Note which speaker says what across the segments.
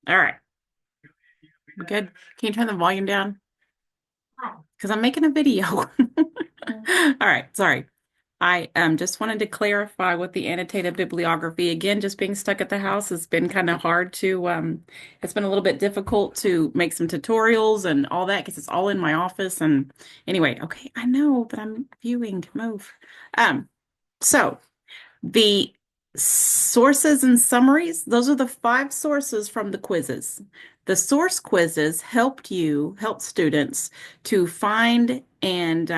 Speaker 1: All right. We good? Can you turn the volume down? Because I'm making a video. All right. Sorry. I just wanted to clarify with the annotated bibliography. Again, just being stuck at the house has been kind of hard to, it's been a little bit difficult to make some tutorials and all that because it's all in my office. And anyway, okay, I know, but I'm viewing. Move. Um, so the sources and summaries, those are the five sources from the quizzes. The source quizzes help students to find and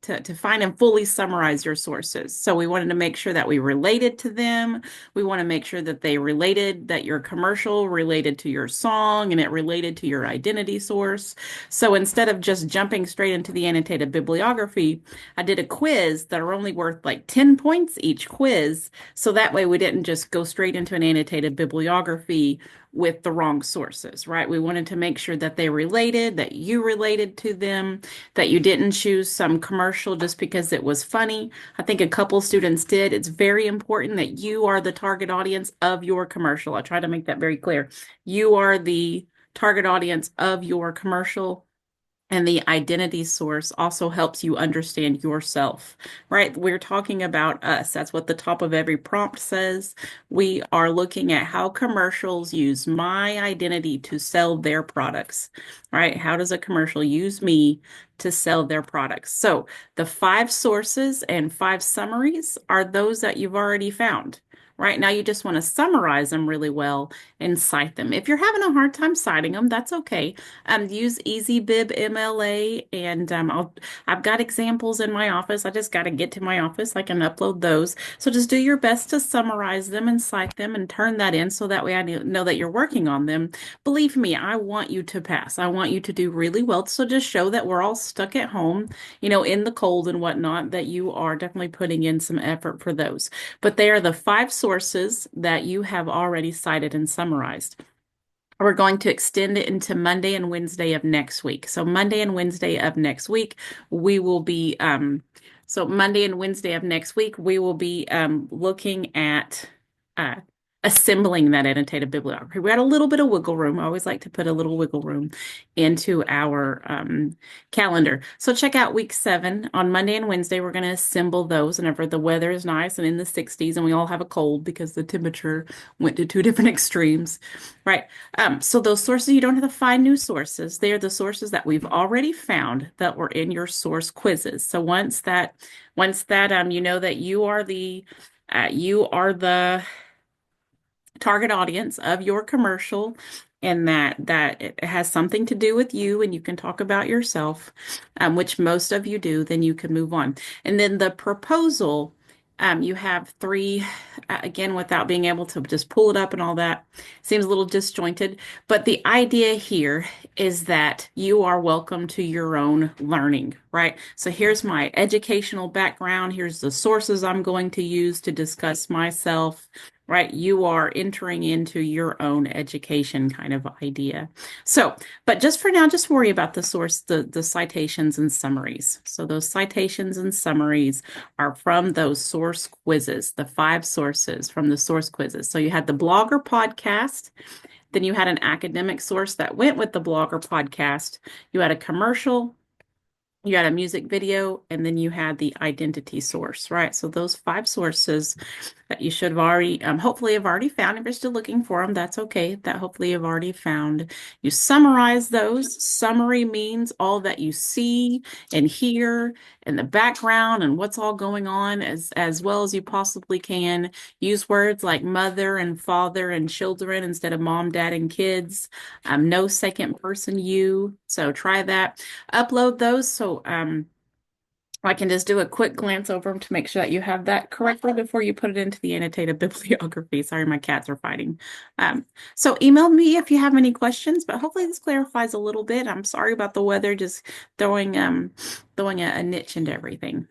Speaker 1: to find and fully summarize your sources. So we wanted to make sure that we related to them. We want to make sure that they related, that your commercial related to your song and it related to your identity source. So instead of just jumping straight into the annotated bibliography, I did a quiz that are only worth like 10 points each quiz. So that way we didn't just go straight into an annotated bibliography with the wrong sources, right? We wanted to make sure that they related, that you related to them, that you didn't choose some commercial just because it was funny. I think a couple students did. It's very important that you are the target audience of your commercial. I try to make that very clear. You are the target audience of your commercial. And the identity source also helps you understand yourself, right? We're talking about us. That's what the top of every prompt says. We are looking at how commercials use my identity to sell their products, right? How does a commercial use me to sell their products? So the five sources and five summaries are those that you've already found. Right now, you just want to summarize them really well and cite them. If you're having a hard time citing them, that's okay. Use EasyBib MLA, and I've got examples in my office. I just got to get to my office. I can upload those. So just do your best to summarize them and cite them and turn that in so that way I know that you're working on them. Believe me, I want you to pass. I want you to do really well. So just show that we're all stuck at home, in the cold and whatnot, that you are definitely putting in some effort for those. But they are the five sources that you have already cited and summarized. We're going to extend it into Monday and Wednesday of next week. So Monday and Wednesday of next week, we will be Monday and Wednesday of next week, we will be looking at uh, assembling that annotated bibliography. We had a little bit of wiggle room. I always like to put a little wiggle room into our calendar. So check out week 7 on Monday and Wednesday. We're going to assemble those whenever the weather is nice and in the 60s, and we all have a cold because the temperature went to two different extremes. Right. So those sources, you don't have to find new sources. They're the sources that we've already found that were in your source quizzes. So once that you know that you are the target audience of your commercial and that it has something to do with you and you can talk about yourself, which most of you do, then you can move on. And then the proposal, you have three, again, without being able to just pull it up and all that, seems a little disjointed. But the idea here is that you are welcome to your own learning, right? So here's my educational background. Here's the sources I'm going to use to discuss myself, right? You are entering into your own education kind of idea. So, but just for now, just worry about the source, the citations and summaries. So those citations and summaries are from those source quizzes, the five sources from the source quizzes. So you had the blogger podcast, then you had an academic source that went with the blogger podcast, you had a commercial, you had a music video, and then you had the identity source, right? So those five sources that you should have already, hopefully have already found. If you're still looking for them, that's okay. That hopefully you've already found. You summarize those. Summary means all that you see and hear in the background and what's all going on as well as you possibly can. Use words like mother and father and children instead of mom, dad, and kids. No second person you. So try that. Upload those. So I can just do a quick glance over them to make sure that you have that correctly before you put it into the annotated bibliography. Sorry, my cats are fighting. So email me if you have any questions, but hopefully this clarifies a little bit. I'm sorry about the weather, just throwing a niche into everything.